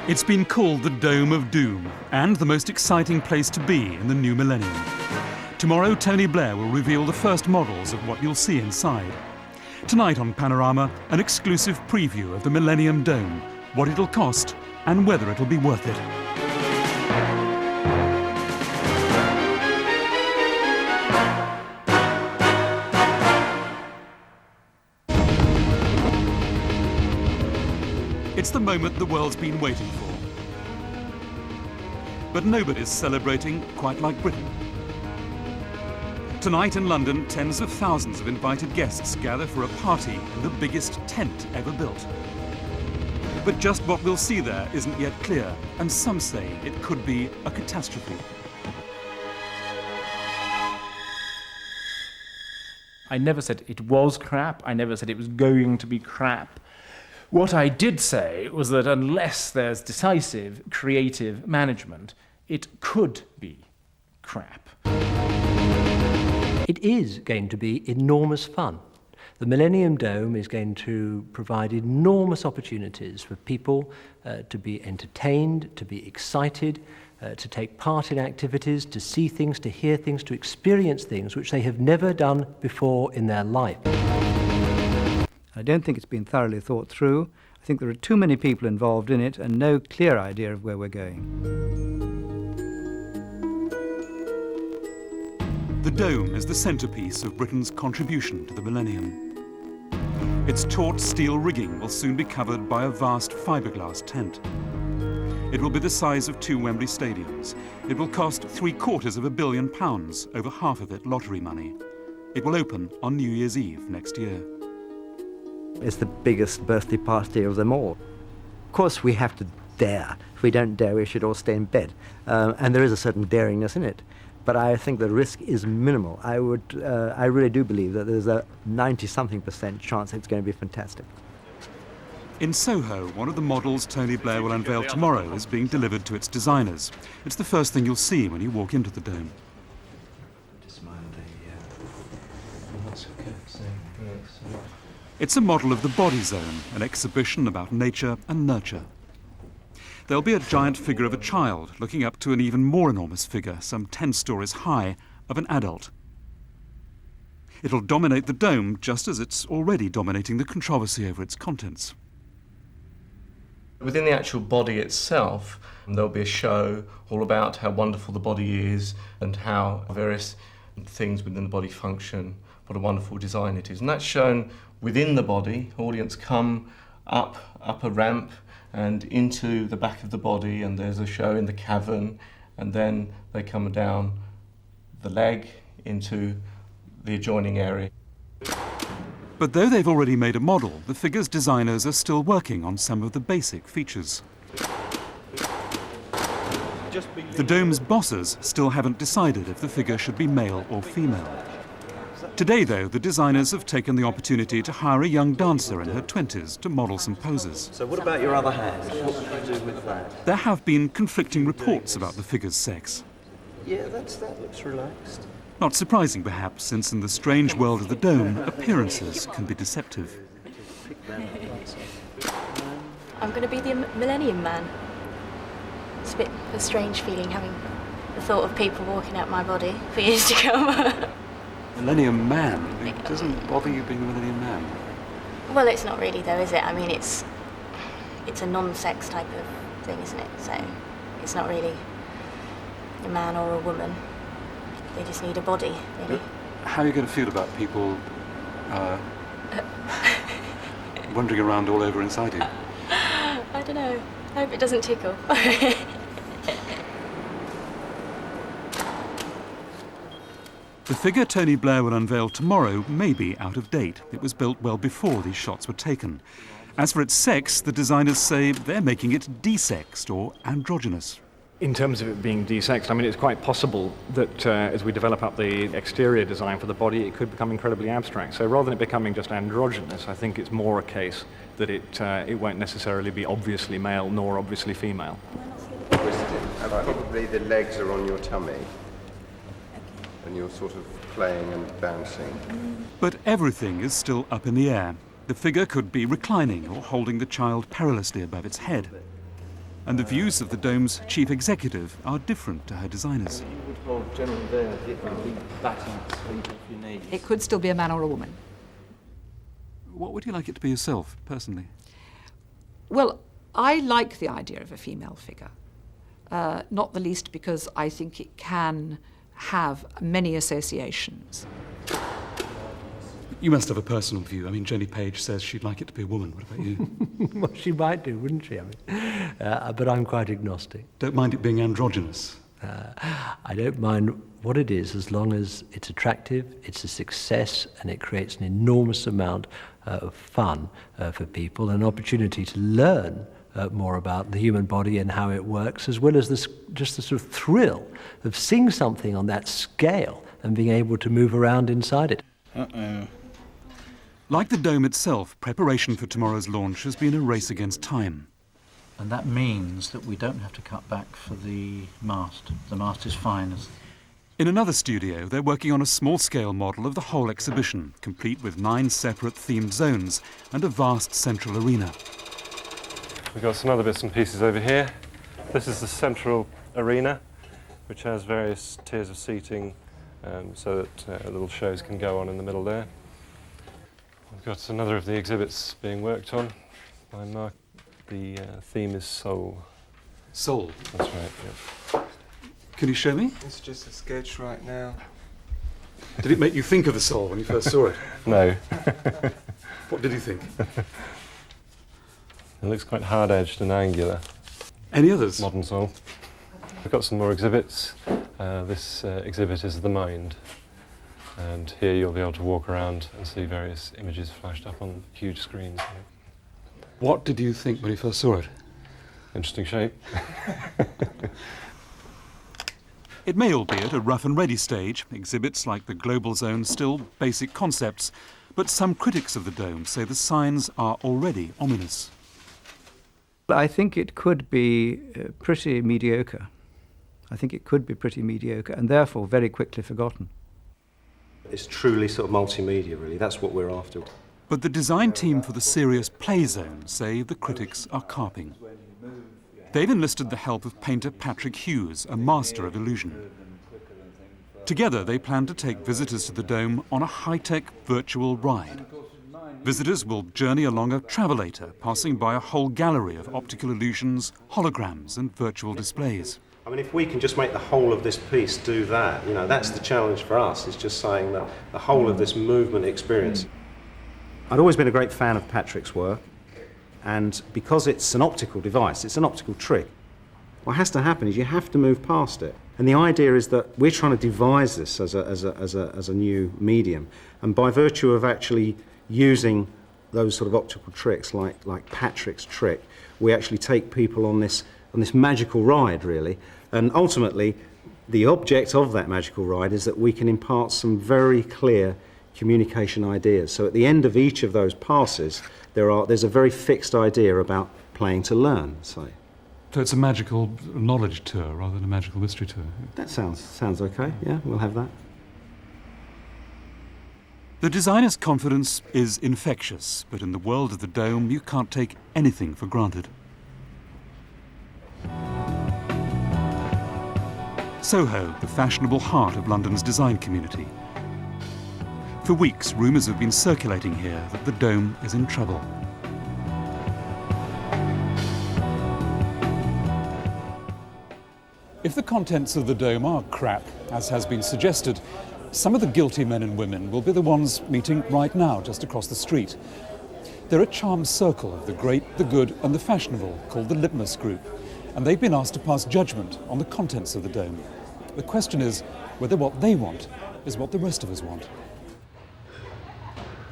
It's been called the Dome of Doom and the most exciting place to be in the new millennium. Tomorrow, Tony Blair will reveal the first models of what you'll see inside. Tonight on Panorama, an exclusive preview of the Millennium Dome, what it'll cost and whether it'll be worth it. It's the moment the world's been waiting for. But nobody's celebrating quite like Britain. Tonight in London, tens of thousands of invited guests gather for a party in the biggest tent ever built. But just what we'll see there isn't yet clear, and some say it could be a catastrophe. I never said it was crap. I never said it was going to be crap. What I did say was that unless there's decisive, creative management, it could be crap. It is going to be enormous fun. The Millennium Dome is going to provide enormous opportunities for people to be entertained, to be excited, to take part in activities, to see things, to hear things, to experience things which they have never done before in their life. I don't think it's been thoroughly thought through. I think there are too many people involved in it and no clear idea of where we're going. The Dome is the centrepiece of Britain's contribution to the millennium. Its taut steel rigging will soon be covered by a vast fiberglass tent. It will be the size of 2 Wembley stadiums. It will cost £750 million, over half of it lottery money. It will open on New Year's Eve next year. It's the biggest birthday party of them all. Of course, we have to dare. If we don't dare, we should all stay in bed. And there is a certain daringness in it. But I think the risk is minimal. I really do believe that there's a 90-something% chance it's going to be fantastic. In Soho, one of the models Tony Blair will unveil tomorrow is being delivered to its designers. It's the first thing you'll see when you walk into the Dome. It's a model of the Body Zone, an exhibition about nature and nurture. There'll be a giant figure of a child looking up to an even more enormous figure, some 10 stories high, of an adult. It'll dominate the Dome just as it's already dominating the controversy over its contents. Within the actual body itself, there'll be a show all about how wonderful the body is and how various things within the body function, what a wonderful design it is. And that's shown within the body. Audience come up a ramp and into the back of the body, and there's a show in the cavern, and then they come down the leg into the adjoining area. But though they've already made a model, the figure's designers are still working on some of the basic features. The Dome's bosses still haven't decided if the figure should be male or female. Today, though, the designers have taken the opportunity to hire a young dancer in her 20s to model some poses. So what about your other hand? What would you do with that? There have been conflicting reports about the figure's sex. Yeah, that looks relaxed. Not surprising, perhaps, since in the strange world of the Dome, appearances can be deceptive. I'm going to be the Millennium Man. It's a bit of a strange feeling having the thought of people walking out my body for years to come. Millennium Man? It doesn't bother you being a Millennium Man? Well, it's not really though, is it? I mean, it's a non-sex type of thing, isn't it? So it's not really a man or a woman. They just need a body, really. How are you going to feel about people wandering around all over inside you? I don't know. I hope it doesn't tickle. The figure Tony Blair will unveil tomorrow may be out of date. It was built well before these shots were taken. As for its sex, the designers say they're making it desexed or androgynous. In terms of it being desexed, I mean, it's quite possible that as we develop up the exterior design for the body, it could become incredibly abstract. So rather than it becoming just androgynous, I think it's more a case that it won't necessarily be obviously male nor obviously female. And probably the legs are on your tummy. And you're sort of playing and bouncing. But everything is still up in the air. The figure could be reclining or holding the child perilously above its head. and the views of the Dome's chief executive are different to her designers. It could still be a man or a woman. What would you like it to be yourself, personally? Well, I like the idea of a female figure, not the least because I think it can have many associations. You must have a personal view. I mean, Jenny Page says she'd like it to be a woman. What about you? Well, she might do, wouldn't she? I mean, but I'm quite agnostic. Don't mind it being androgynous? I don't mind what it is as long as it's attractive, it's a success, and it creates an enormous amount of fun for people, an opportunity to learn more about the human body and how it works, as well as just the sort of thrill of seeing something on that scale and being able to move around inside it. Uh-oh. Like the Dome itself, preparation for tomorrow's launch has been a race against time. And that means that we don't have to cut back for the mast. The mast is fine. In another studio, they're working on a small-scale model of the whole exhibition, complete with 9 separate themed zones and a vast central arena. We've got some other bits and pieces over here. This is the central arena, which has various tiers of seating so that little shows can go on in the middle there. We've got another of the exhibits being worked on by Mark. The theme is soul. Soul? That's right, yeah. Can you show me? It's just a sketch right now. Did it make you think of the soul when you first saw it? No. What did you think? It looks quite hard-edged and angular. Any others? Modern soul. We've got some more exhibits. This exhibit is the mind. And here you'll be able to walk around and see various images flashed up on huge screens. What did you think when you first saw it? Interesting shape. It may all be at a rough and ready stage, exhibits like the Global Zone still basic concepts, but some critics of the Dome say the signs are already ominous. I think it could be pretty mediocre. I think it could be pretty mediocre and therefore very quickly forgotten. It's truly sort of multimedia, really. That's what we're after. But the design team for the serious play zone say the critics are carping. They've enlisted the help of painter Patrick Hughes, a master of illusion. Together, they plan to take visitors to the Dome on a high-tech virtual ride. Visitors will journey along a travelator, passing by a whole gallery of optical illusions, holograms, and virtual displays. I mean, if we can just make the whole of this piece do that, you know, that's the challenge for us. It's just saying that the whole of this movement experience. I'd always been a great fan of Patrick's work, and because it's an optical device, it's an optical trick. What has to happen is you have to move past it. And the idea is that we're trying to devise this as a new medium, and by virtue of actually using those sort of optical tricks, like Patrick's trick, we actually take people on this magical ride, really. And ultimately, the object of that magical ride is that we can impart some very clear communication ideas. So at the end of each of those passes, there's a very fixed idea about playing to learn, say. So it's a magical knowledge tour rather than a magical mystery tour. That sounds okay, yeah, we'll have that. The designer's confidence is infectious, but in the world of the Dome, you can't take anything for granted. Soho, the fashionable heart of London's design community. For weeks, rumours have been circulating here that the Dome is in trouble. If the contents of the Dome are crap, as has been suggested, some of the guilty men and women will be the ones meeting right now, just across the street. They're a charmed circle of the great, the good and the fashionable, called the Litmus Group, and they've been asked to pass judgment on the contents of the Dome. The question is whether what they want is what the rest of us want.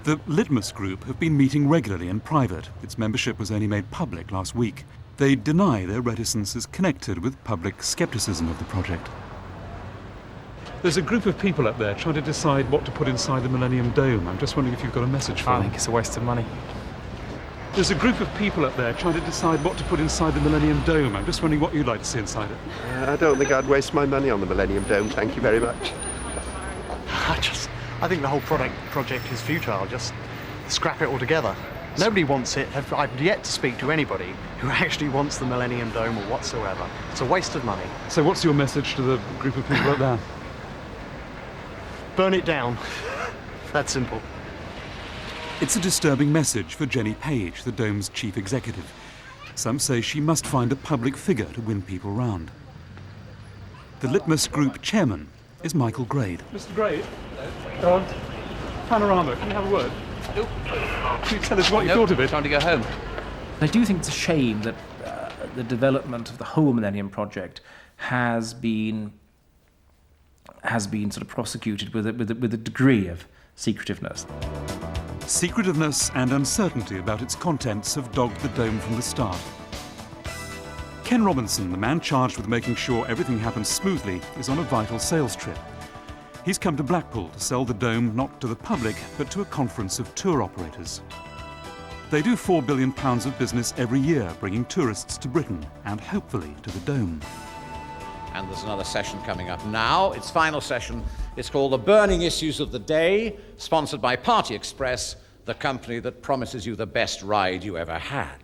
The Litmus Group have been meeting regularly in private. Its membership was only made public last week. They deny their reticence is connected with public skepticism of the project. There's a group of people up there trying to decide what to put inside the Millennium Dome. I'm just wondering if you've got a message for them. I think it's a waste of money. There's a group of people up there trying to decide what to put inside the Millennium Dome. I'm just wondering what you'd like to see inside it. I don't think I'd waste my money on the Millennium Dome, thank you very much. I think the whole project is futile. Just scrap it altogether. Nobody wants it. I've yet to speak to anybody who actually wants the Millennium Dome or whatsoever. It's a waste of money. So what's your message to the group of people up there? Burn it down. That's simple. It's a disturbing message for Jenny Page, the Dome's chief executive. Some say she must find a public figure to win people round. The Litmus Group chairman is Michael Grade. Mr. Grade, go on. Panorama, can you have a word? Nope. Can you tell us what you thought of it? Trying to go home. I do think it's a shame that the development of the whole Millennium Project has been sort of prosecuted with a degree of secretiveness. Secretiveness and uncertainty about its contents have dogged the Dome from the start. Ken Robinson, the man charged with making sure everything happens smoothly, is on a vital sales trip. He's come to Blackpool to sell the Dome not to the public, but to a conference of tour operators. They do £4 billion of business every year, bringing tourists to Britain and hopefully to the Dome. And there's another session coming up now, its final session. It's called The Burning Issues of the Day, sponsored by Party Express, the company that promises you the best ride you ever had.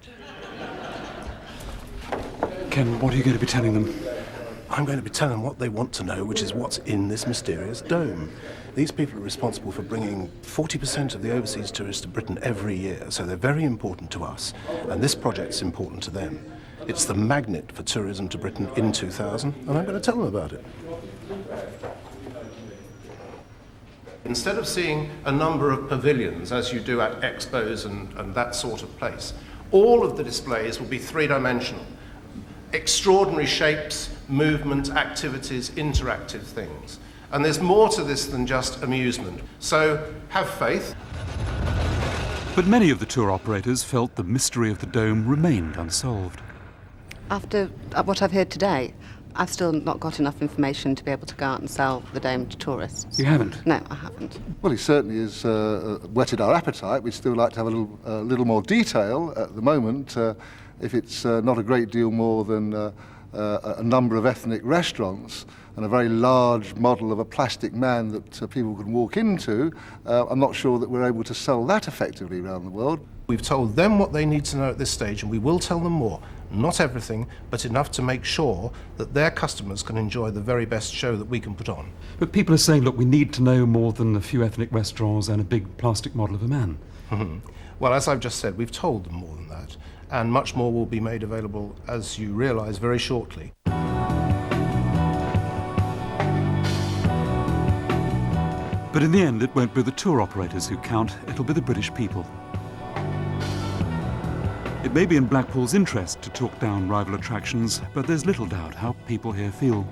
Ken, what are you going to be telling them? I'm going to be telling them what they want to know, which is what's in this mysterious dome. These people are responsible for bringing 40% of the overseas tourists to Britain every year, so they're very important to us, and this project's important to them. It's the magnet for tourism to Britain in 2000, and I'm going to tell them about it. Instead of seeing a number of pavilions, as you do at expos and that sort of place, all of the displays will be three-dimensional. Extraordinary shapes, movement, activities, interactive things. And there's more to this than just amusement. So have faith. But many of the tour operators felt the mystery of the Dome remained unsolved. After what I've heard today, I've still not got enough information to be able to go out and sell the Dome to tourists. You haven't? No, I haven't. Well, he certainly has whetted our appetite. We'd still like to have a little more detail at the moment. If it's not a great deal more than a number of ethnic restaurants and a very large model of a plastic man that people can walk into, I'm not sure that we're able to sell that effectively around the world. We've told them what they need to know at this stage, and we will tell them more. Not everything, but enough to make sure that their customers can enjoy the very best show that we can put on. But people are saying, look, we need to know more than a few ethnic restaurants and a big plastic model of a man. Well, as I've just said, we've told them more than that, and much more will be made available, as you realise, very shortly. But in the end, it won't be the tour operators who count, it'll be the British people. It may be in Blackpool's interest to talk down rival attractions, but there's little doubt how people here feel.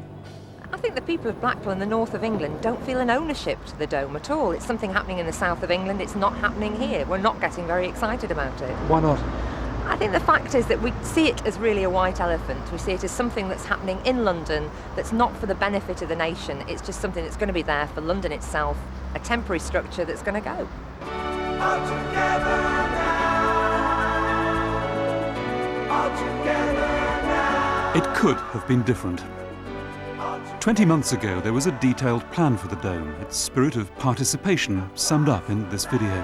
I think the people of Blackpool and the north of England don't feel an ownership to the Dome at all. It's something happening in the south of England, it's not happening here. We're not getting very excited about it. Why not? I think the fact is that we see it as really a white elephant. We see it as something that's happening in London that's not for the benefit of the nation. It's just something that's going to be there for London itself, a temporary structure that's going to go. All together now. All together now. It could have been different. 20 months ago, there was a detailed plan for the Dome, its spirit of participation summed up in this video.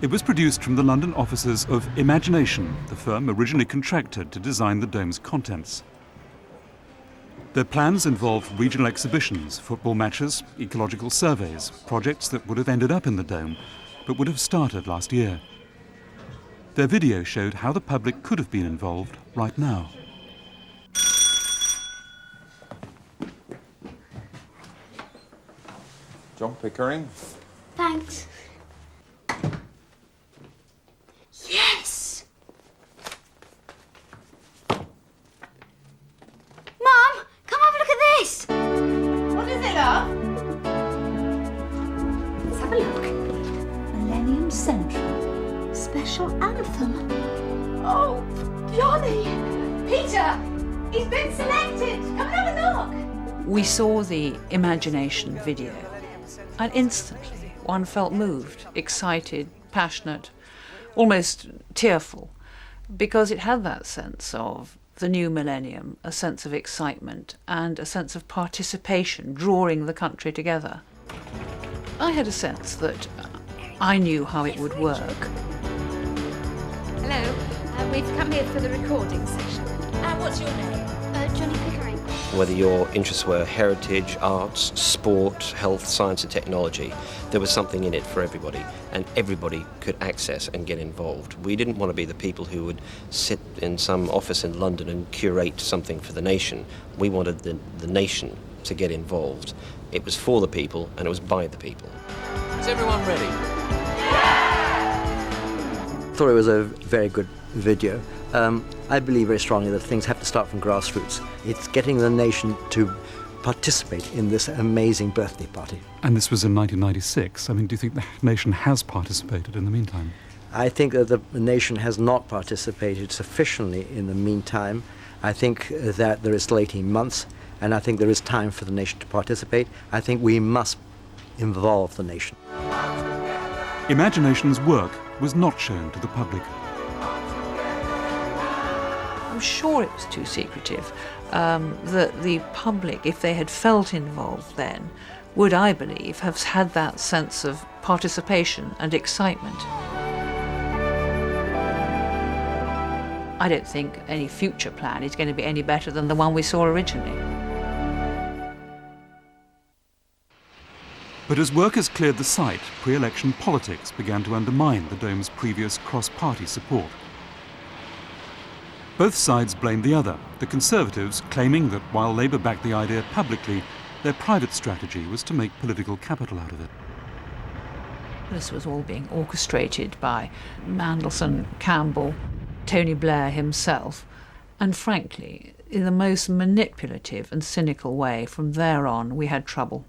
It was produced from the London offices of Imagination, the firm originally contracted to design the Dome's contents. Their plans involved regional exhibitions, football matches, ecological surveys, projects that would have ended up in the Dome, but would have started last year. Their video showed how the public could have been involved right now. John Pickering. Thanks. Yes! Mum, come have a look at this! What is it, love? Let's have a look. Millennium Central. Special anthem. Oh, Johnny! Peter! He's been selected! Come and have a look! We saw the Imagination video, and instantly one felt moved, excited, passionate, almost tearful, because it had that sense of the new millennium, a sense of excitement and a sense of participation, drawing the country together. I had a sense that I knew how it would work. Hello, we've come here for the recording session. What's your name? Johnny Pickering. Whether your interests were heritage, arts, sport, health, science and technology, there was something in it for everybody, and everybody could access and get involved. We didn't want to be the people who would sit in some office in London and curate something for the nation. We wanted the nation to get involved. It was for the people and it was by the people. Is everyone ready? I thought it was a very good video. I believe very strongly that things have to start from grassroots. It's getting the nation to participate in this amazing birthday party. And this was in 1996. I mean, do you think the nation has participated in the meantime? I think that the nation has not participated sufficiently in the meantime. I think that there is still 18 months, and I think there is time for the nation to participate. I think we must involve the nation. Imagination's work was not shown to the public. I'm sure it was too secretive. That the public, if they had felt involved then, would, I believe, have had that sense of participation and excitement. I don't think any future plan is going to be any better than the one we saw originally. But as workers cleared the site, pre-election politics began to undermine the Dome's previous cross-party support. Both sides blamed the other, the Conservatives claiming that while Labour backed the idea publicly, their private strategy was to make political capital out of it. This was all being orchestrated by Mandelson, Campbell, Tony Blair himself, and frankly, in the most manipulative and cynical way. From there on, we had trouble.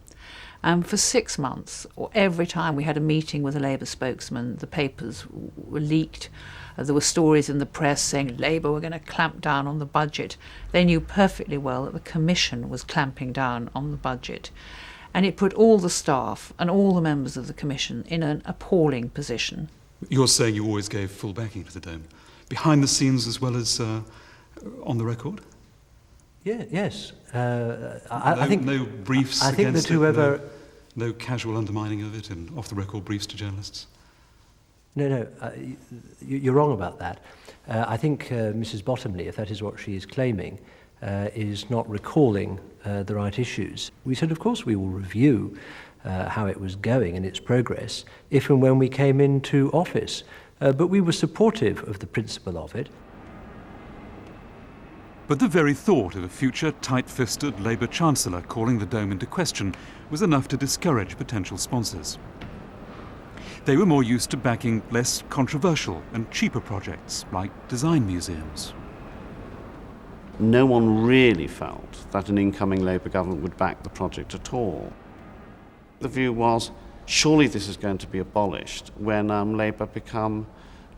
And for 6 months, or every time we had a meeting with a Labour spokesman, the papers were leaked. There were stories in the press saying Labour were going to clamp down on the budget. They knew perfectly well that the Commission was clamping down on the budget. And it put all the staff and all the members of the Commission in an appalling position. You're saying you always gave full backing to the Dome, behind the scenes as well as on the record? Yeah, yes. I think no briefs. I think that whoever no casual undermining of it and off-the-record briefs to journalists. No, you're wrong about that. I think Mrs. Bottomley, if that is what she is claiming, is not recalling the right issues. We said, of course, we will review how it was going and its progress if and when we came into office. But we were supportive of the principle of it. But the very thought of a future tight-fisted Labour Chancellor calling the Dome into question was enough to discourage potential sponsors. They were more used to backing less controversial and cheaper projects like design museums. No one really felt that an incoming Labour government would back the project at all. The view was, surely this is going to be abolished when Labour become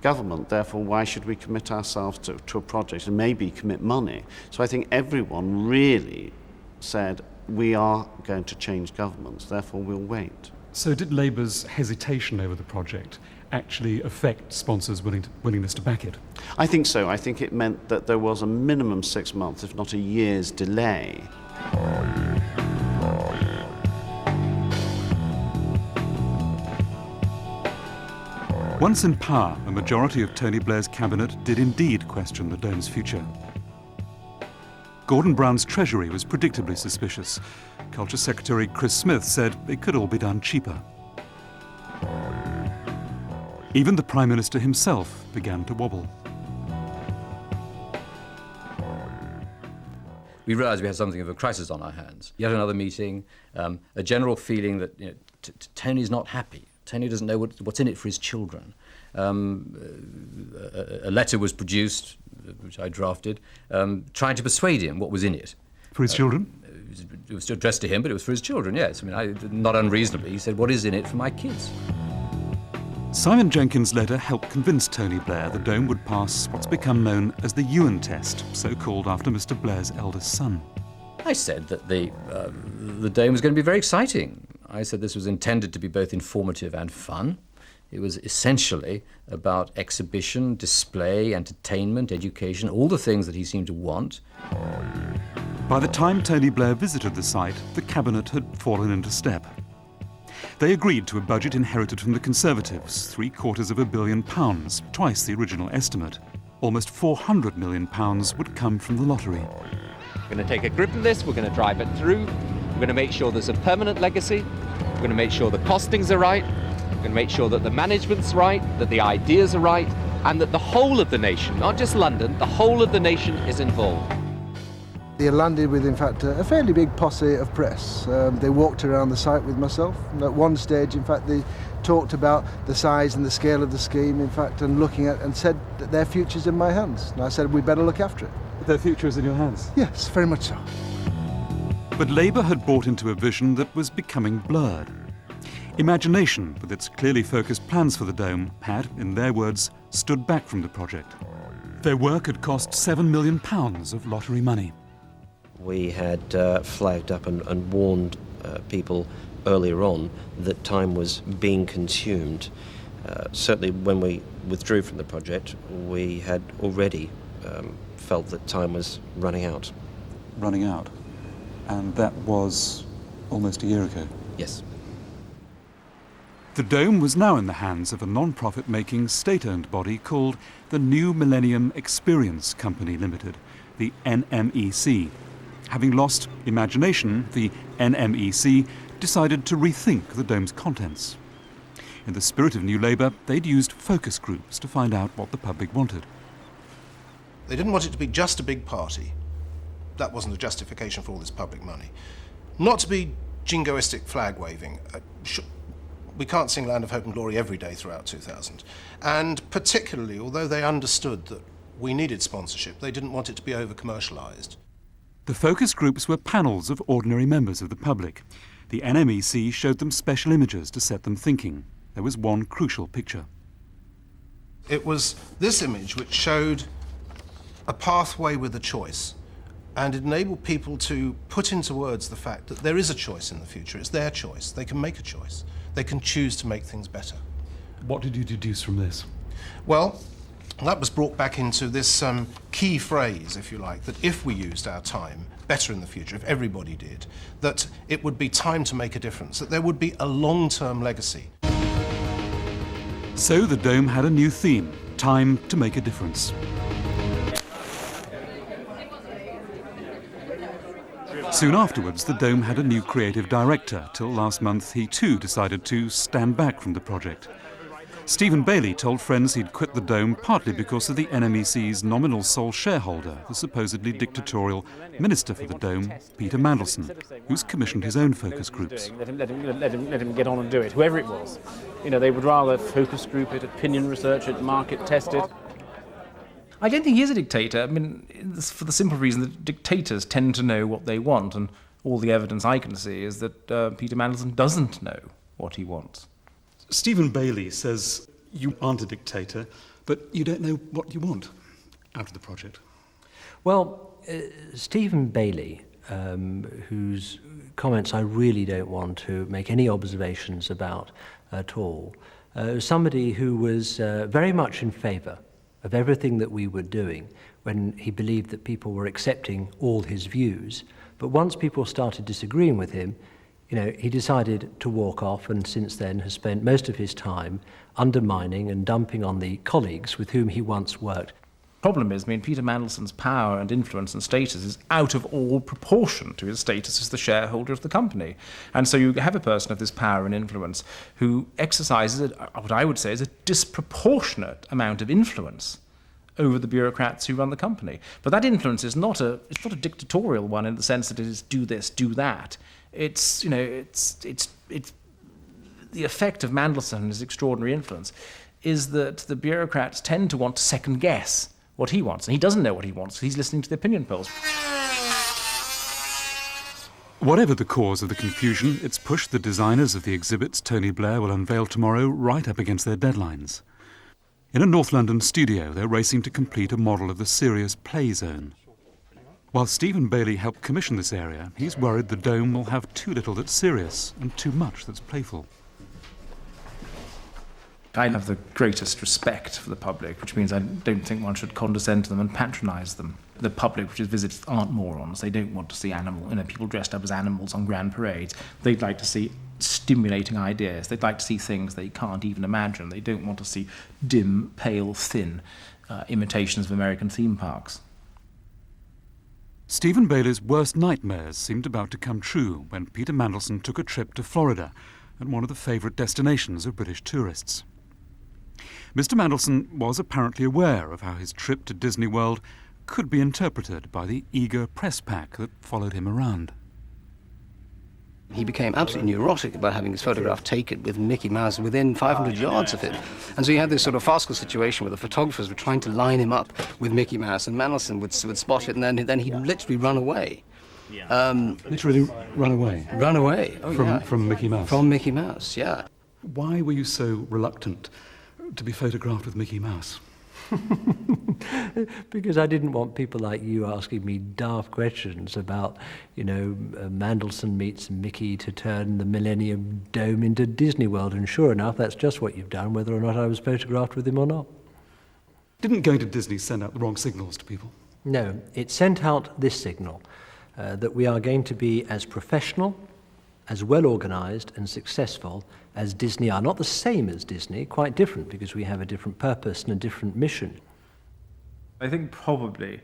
government, therefore why should we commit ourselves to a project and maybe commit money? So I think everyone really said, we are going to change governments, therefore we'll wait. So did Labour's hesitation over the project actually affect sponsors' willingness to back it? I think so. I think it meant that there was a minimum 6 months, if not a year's delay. Once in power, a majority of Tony Blair's cabinet did indeed question the Dome's future. Gordon Brown's Treasury was predictably suspicious. Culture Secretary Chris Smith said it could all be done cheaper. Even the Prime Minister himself began to wobble. We realised we had something of a crisis on our hands. Yet another meeting, a general feeling that Tony's not happy. Tony doesn't know what's in it for his children. A letter was produced, which I drafted, trying to persuade him what was in it. For his children? It was addressed to him, but it was for his children, yes. I mean, not unreasonably, he said, what is in it for my kids? Simon Jenkins' letter helped convince Tony Blair the Dome would pass what's become known as the Ewan test, so called after Mr. Blair's eldest son. I said that the Dome was going to be very exciting. I said this was intended to be both informative and fun. It was essentially about exhibition, display, entertainment, education, all the things that he seemed to want. By the time Tony Blair visited the site, the cabinet had fallen into step. They agreed to a budget inherited from the Conservatives, £750 million, twice the original estimate. Almost £400 million would come from the lottery. We're going to take a grip of this, we're going to drive it through, we're going to make sure there's a permanent legacy, we're going to make sure the costings are right, we're going to make sure that the management's right, that the ideas are right, and that the whole of the nation, not just London, the whole of the nation is involved. They landed with, in fact, a fairly big posse of press. They walked around the site with myself. And at one stage, in fact, they talked about the size and the scale of the scheme, in fact, and looking at and said that their future's in my hands. And I said, we'd better look after it. Their future is in your hands? Yes, very much so. But Labour had bought into a vision that was becoming blurred. Imagination, with its clearly focused plans for the Dome, had, in their words, stood back from the project. Their work had cost £7 million of lottery money. We had flagged up and warned people earlier on that time was being consumed. Certainly when we withdrew from the project, we had already felt that time was running out. Running out? And that was almost a year ago? Yes. The Dome was now in the hands of a non-profit making state-owned body called the New Millennium Experience Company Limited, the NMEC. Having lost imagination, the NMEC decided to rethink the Dome's contents. In the spirit of New Labour, they'd used focus groups to find out what the public wanted. They didn't want it to be just a big party. That wasn't a justification for all this public money. Not to be jingoistic flag waving. We can't sing Land of Hope and Glory every day throughout 2000. And particularly, although they understood that we needed sponsorship, they didn't want it to be over-commercialised. The focus groups were panels of ordinary members of the public. The NMEC showed them special images to set them thinking. There was one crucial picture. It was this image which showed a pathway with a choice, and it enabled people to put into words the fact that there is a choice in the future. It's their choice. They can make a choice. They can choose to make things better. What did you deduce from this? Well, that was brought back into this key phrase, if you like, that if we used our time better in the future, if everybody did, that it would be time to make a difference, that there would be a long-term legacy. So the Dome had a new theme, time to make a difference. Soon afterwards, the Dome had a new creative director, till last month he too decided to stand back from the project. Stephen Bailey told friends he'd quit the Dome partly because of the NMEC's nominal sole shareholder, the supposedly dictatorial Minister for the Dome, Peter Mandelson, who's commissioned his own focus groups. Let him get on and do it, whoever it was. You know, they would rather focus group it, opinion research it, market test it. I don't think he is a dictator. I mean, for the simple reason that dictators tend to know what they want, and all the evidence I can see is that Peter Mandelson doesn't know what he wants. Stephen Bailey says you aren't a dictator, but you don't know what you want out of the project. Well, Stephen Bailey, whose comments I really don't want to make any observations about at all, somebody who was very much in favour of everything that we were doing when he believed that people were accepting all his views. But once people started disagreeing with him, you know, he decided to walk off, and since then has spent most of his time undermining and dumping on the colleagues with whom he once worked. Problem is, I mean, Peter Mandelson's power and influence and status is out of all proportion to his status as the shareholder of the company. And so you have a person of this power and influence who exercises what I would say is a disproportionate amount of influence over the bureaucrats who run the company. But that influence is not a dictatorial one in the sense that it is do this, do that. It's, you know, it's the effect of Mandelson and his extraordinary influence is that the bureaucrats tend to want to second guess what he wants, and he doesn't know what he wants. He's listening to the opinion polls. Whatever the cause of the confusion, it's pushed the designers of the exhibits Tony Blair will unveil tomorrow right up against their deadlines. In a North London studio, they're racing to complete a model of the serious play zone. While Stephen Bailey helped commission this area, he's worried the Dome will have too little that's serious and too much that's playful. I have the greatest respect for the public, which means I don't think one should condescend to them and patronise them. The public which visits aren't morons. They don't want to see people dressed up as animals on grand parades. They'd like to see stimulating ideas. They'd like to see things they can't even imagine. They don't want to see dim, pale, thin imitations of American theme parks. Stephen Bailey's worst nightmares seemed about to come true when Peter Mandelson took a trip to Florida and one of the favourite destinations of British tourists. Mr. Mandelson was apparently aware of how his trip to Disney World could be interpreted by the eager press pack that followed him around. He became absolutely neurotic about having his photograph taken with Mickey Mouse within 500 yards of him. And so you had this sort of farcical situation where the photographers were trying to line him up with Mickey Mouse, and Mandelson would spot it, and then he'd literally run away. Literally run away? Run away. Oh, yeah. From Mickey Mouse? From Mickey Mouse, yeah. Why were you so reluctant to be photographed with Mickey Mouse? Because I didn't want people like you asking me daft questions about, Mandelson meets Mickey to turn the Millennium Dome into Disney World. And sure enough, that's just what you've done, whether or not I was photographed with him or not. Didn't going to Disney send out the wrong signals to people? No, it sent out this signal, that we are going to be as professional, as well organised and successful as Disney are. Not the same as Disney, quite different, because we have a different purpose and a different mission. I think probably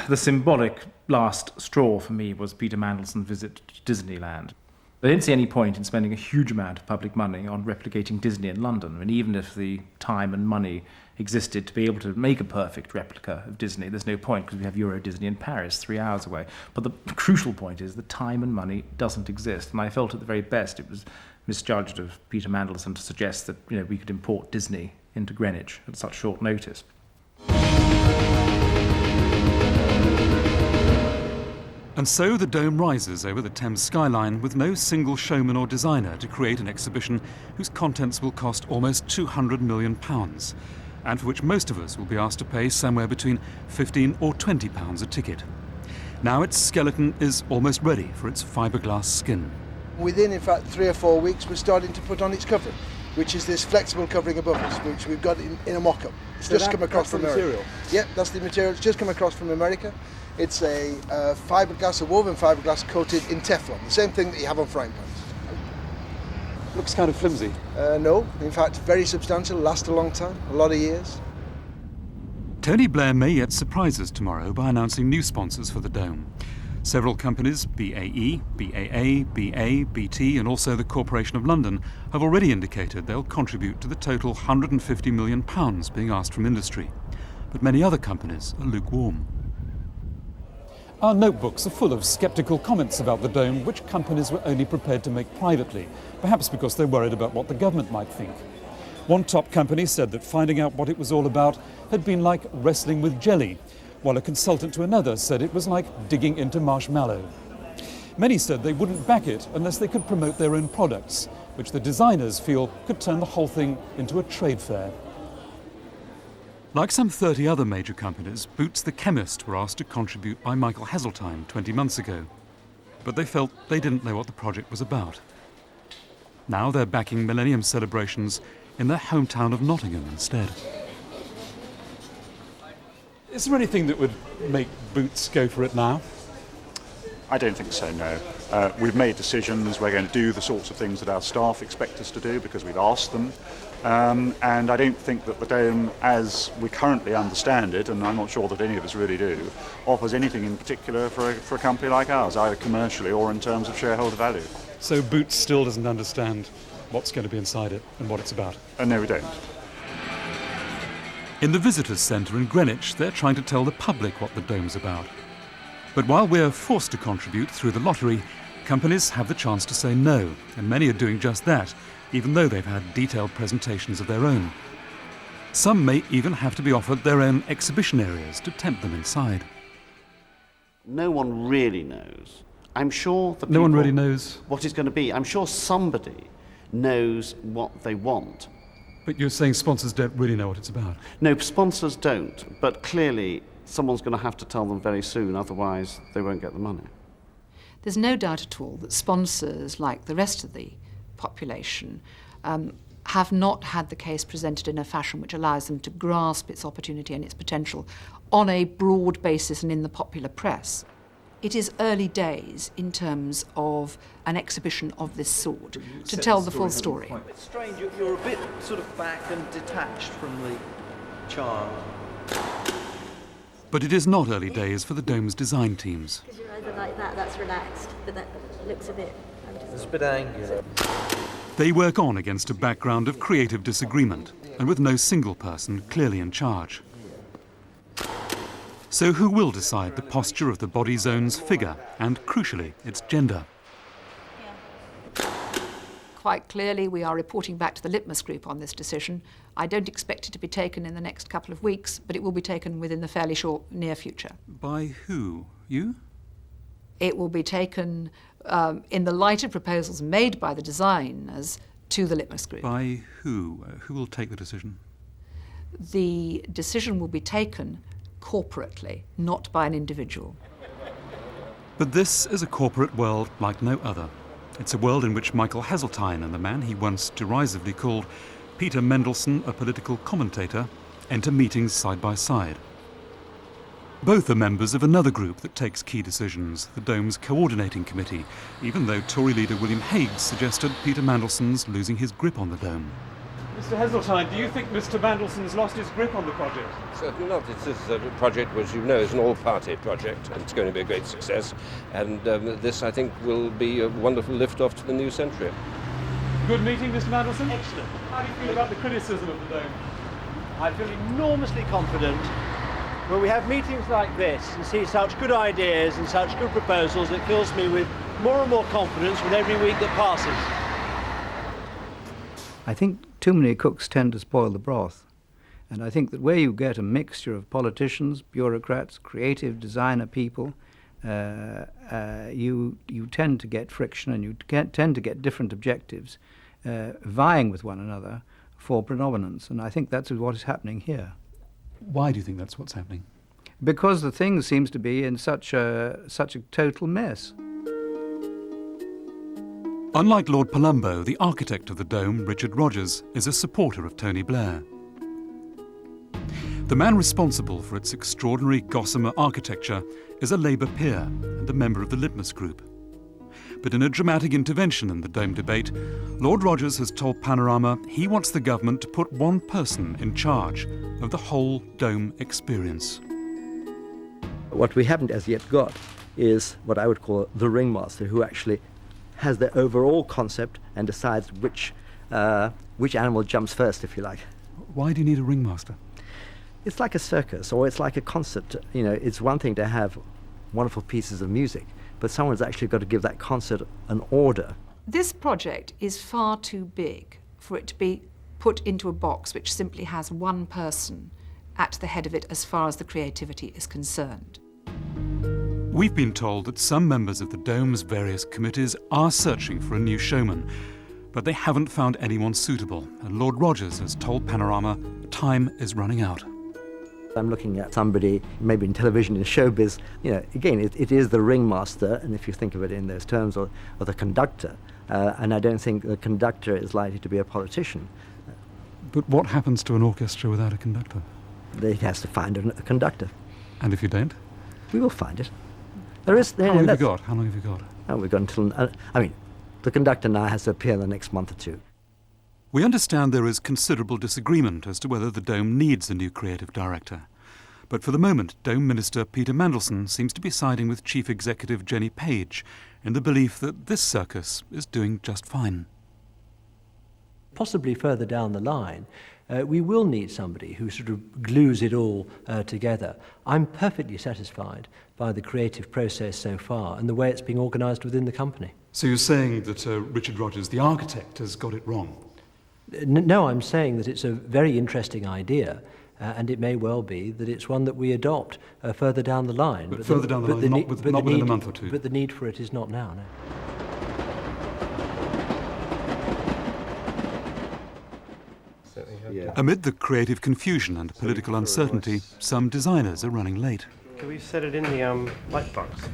the symbolic last straw for me was Peter Mandelson's visit to Disneyland. I didn't see any point in spending a huge amount of public money on replicating Disney in London. I mean, even if the time and money existed to be able to make a perfect replica of Disney, there's no point because we have Euro Disney in Paris, 3 hours away. But the crucial point is that time and money doesn't exist. And I felt at the very best it was misjudged of Peter Mandelson to suggest that we could import Disney into Greenwich at such short notice. And so the dome rises over the Thames skyline with no single showman or designer to create an exhibition whose contents will cost almost £200 million, and for which most of us will be asked to pay somewhere between £15 or £20 a ticket. Now its skeleton is almost ready for its fiberglass skin. Within, in fact, 3 or 4 weeks, we're starting to put on its covering, which is this flexible covering above us, which we've got in a mock-up. It's just come across from America. Material? Yep, that's the material. It's just come across from America. It's a fiberglass, a woven fiberglass coated in Teflon, the same thing that you have on frying pans. Looks kind of flimsy. No, in fact, very substantial, lasts a long time, a lot of years. Tony Blair may yet surprise us tomorrow by announcing new sponsors for the dome. Several companies, BAE, BAA, BA, BT and also the Corporation of London, have already indicated they'll contribute to the total £150 million being asked from industry. But many other companies are lukewarm. Our notebooks are full of sceptical comments about the dome, which companies were only prepared to make privately, perhaps because they're worried about what the government might think. One top company said that finding out what it was all about had been like wrestling with jelly, while a consultant to another said it was like digging into marshmallow. Many said they wouldn't back it unless they could promote their own products, which the designers feel could turn the whole thing into a trade fair. Like some 30 other major companies, Boots the Chemist were asked to contribute by Michael Heseltine 20 months ago. But they felt they didn't know what the project was about. Now they're backing Millennium celebrations in their hometown of Nottingham instead. Is there anything that would make Boots go for it now? I don't think so, no. We've made decisions. We're going to do the sorts of things that our staff expect us to do because we've asked them. And I don't think that the dome, as we currently understand it, and I'm not sure that any of us really do, offers anything in particular for a company like ours, either commercially or in terms of shareholder value. So Boots still doesn't understand what's going to be inside it and what it's about? No, we don't. In the Visitors Centre in Greenwich, they're trying to tell the public what the dome's about. But while we're forced to contribute through the lottery, companies have the chance to say no, and many are doing just that, even though they've had detailed presentations of their own. Some may even have to be offered their own exhibition areas to tempt them inside. No one really knows. I'm sure that no one really knows what it's going to be. I'm sure somebody knows what they want. But you're saying sponsors don't really know what it's about? No, sponsors don't, but clearly someone's going to have to tell them very soon, otherwise they won't get the money. There's no doubt at all that sponsors, like the rest of the population, have not had the case presented in a fashion which allows them to grasp its opportunity and its potential on a broad basis and in the popular press. It is early days in terms of an exhibition of this sort, to tell the full story. It's strange, you're a bit sort of back and detached from the child. But it is not early days for the Dome's design teams. Because you're either like that, that's relaxed, but that looks a bit... It's a bit angular. They work on against a background of creative disagreement, and with no single person clearly in charge. So who will decide the posture of the body zone's figure, and crucially, its gender? Quite clearly, we are reporting back to the litmus group on this decision. I don't expect it to be taken in the next couple of weeks, but it will be taken within the fairly short, near future. By who? You? It will be taken in the light of proposals made by the designers to the litmus group. By who? Who will take the decision? The decision will be taken corporately, not by an individual. But this is a corporate world like no other. It's a world in which Michael Heseltine and the man he once derisively called Peter Mendelssohn, a political commentator, enter meetings side by side. Both are members of another group that takes key decisions, the Dome's coordinating committee, even though Tory leader William Hague suggested Peter Mandelson's losing his grip on the Dome. Mr. Heseltine, do you think Mr. Mandelson's lost his grip on the project? Certainly not. This is a project which, you know, is an all-party project, and it's going to be a great success. And this, I think, will be a wonderful lift-off to the new century. Good meeting, Mr. Mandelson? Excellent. How do you feel about the criticism of the Dome? I feel enormously confident when we have meetings like this and see such good ideas and such good proposals. It fills me with more and more confidence with every week that passes. I think too many cooks tend to spoil the broth. And I think that where you get a mixture of politicians, bureaucrats, creative designer people, you tend to get friction, and you tend to get different objectives vying with one another for predominance. And I think that's what is happening here. Why do you think that's what's happening? Because the thing seems to be in such a total mess. Unlike Lord Palumbo, the architect of the Dome, Richard Rogers, is a supporter of Tony Blair. The man responsible for its extraordinary gossamer architecture is a Labour peer and a member of the Litmus Group. But in a dramatic intervention in the Dome debate, Lord Rogers has told Panorama he wants the government to put one person in charge of the whole Dome experience. What we haven't as yet got is what I would call the ringmaster, who actually has the overall concept and decides which animal jumps first, if you like. Why do you need a ringmaster? It's like a circus, or it's like a concert. You know, it's one thing to have wonderful pieces of music, but someone's actually got to give that concert an order. This project is far too big for it to be put into a box which simply has one person at the head of it as far as the creativity is concerned. We've been told that some members of the Dome's various committees are searching for a new showman, but they haven't found anyone suitable, and Lord Rogers has told Panorama time is running out. I'm looking at somebody, maybe in television, in showbiz. You know, again, it is the ringmaster, and if you think of it in those terms, or the conductor. And I don't think the conductor is likely to be a politician. But what happens to an orchestra without a conductor? It has to find a conductor. And if you don't? We will find it. There is. How long have you got? How long have you got? Oh, we've got until. The conductor now has to appear in the next month or two. We understand there is considerable disagreement as to whether the Dome needs a new creative director. But for the moment, Dome Minister Peter Mandelson seems to be siding with Chief Executive Jenny Page in the belief that this circus is doing just fine. Possibly further down the line, we will need somebody who sort of glues it all together. I'm perfectly satisfied by the creative process so far and the way it's being organised within the company. So you're saying that Richard Rogers, the architect, has got it wrong? No, I'm saying that it's a very interesting idea, and it may well be that it's one that we adopt further down the line. But further down the line, not within a month or two. But the need for it is not now, no. Yeah. Amid the creative confusion and political uncertainty, some designers are running late. Can we set it in the light box?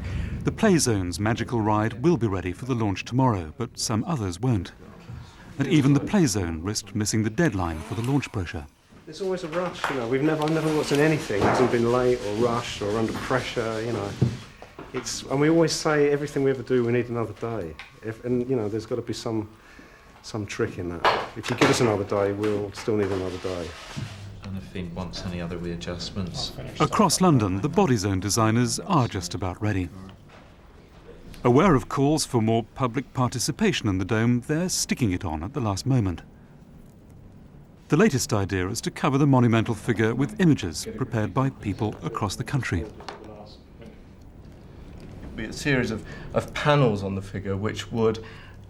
The Playzone's magical ride will be ready for the launch tomorrow, but some others won't. And even the Playzone risked missing the deadline for the launch brochure. There's always a rush, you know. I've never worked on anything that hasn't been late or rushed or under pressure, you know. And we always say everything we ever do, we need another day. And you know, there's got to be some trick in that. If you give us another day, we'll still need another day. And if he wants any other readjustments. Across London, the body zone designers are just about ready. Aware of calls for more public participation in the dome, they're sticking it on at the last moment. The latest idea is to cover the monumental figure with images prepared by people across the country. It'd be a series of panels on the figure which would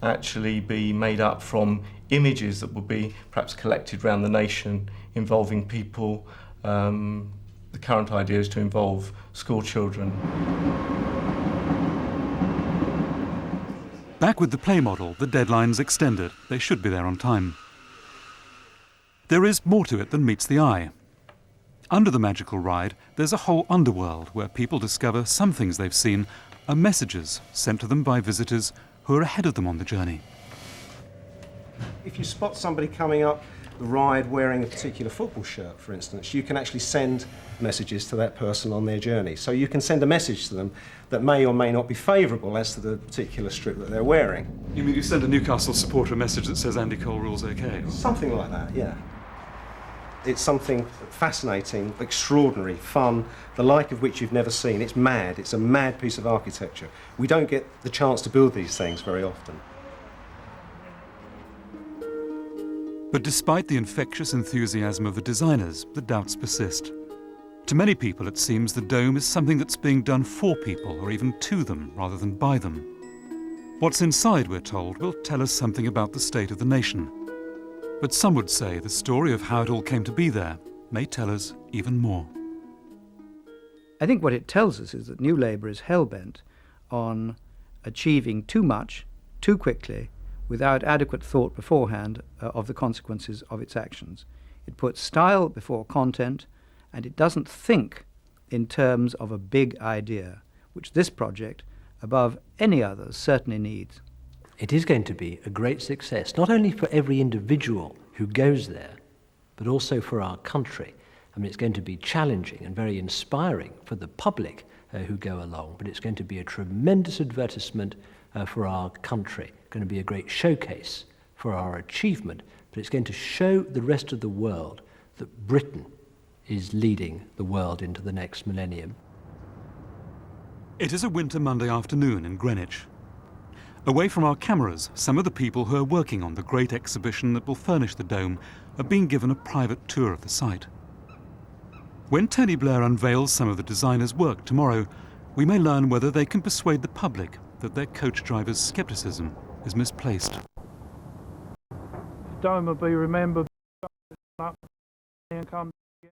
actually be made up from images that would be perhaps collected around the nation involving people. The current idea is to involve school children. Back with the play model, the deadline's extended. They should be there on time. There is more to it than meets the eye. Under the magical ride, there's a whole underworld where people discover some things they've seen are messages sent to them by visitors who are ahead of them on the journey. If you spot somebody coming up the ride wearing a particular football shirt, for instance, you can actually send messages to that person on their journey. So you can send a message to them that may or may not be favourable as to the particular strip that they're wearing. You mean you send a Newcastle supporter a message that says Andy Cole rules OK? Something like that, yeah. It's something fascinating, extraordinary, fun, the like of which you've never seen. It's mad. It's a mad piece of architecture. We don't get the chance to build these things very often. But despite the infectious enthusiasm of the designers, the doubts persist. To many people, it seems the dome is something that's being done for people, or even to them, rather than by them. What's inside, we're told, will tell us something about the state of the nation. But some would say the story of how it all came to be there may tell us even more. I think what it tells us is that New Labour is hell-bent on achieving too much, too quickly, without adequate thought beforehand of the consequences of its actions. It puts style before content, and it doesn't think in terms of a big idea, which this project, above any others, certainly needs. It is going to be a great success, not only for every individual who goes there, but also for our country. I mean, it's going to be challenging and very inspiring for the public who go along, but it's going to be a tremendous advertisement for our country. It's going to be a great showcase for our achievement, but it's going to show the rest of the world that Britain is leading the world into the next millennium. It is a winter Monday afternoon in Greenwich. Away from our cameras, some of the people who are working on the great exhibition that will furnish the dome are being given a private tour of the site. When Tony Blair unveils some of the designers' work tomorrow, we may learn whether they can persuade the public that their coach driver's skepticism is misplaced. The dome will be remembered and come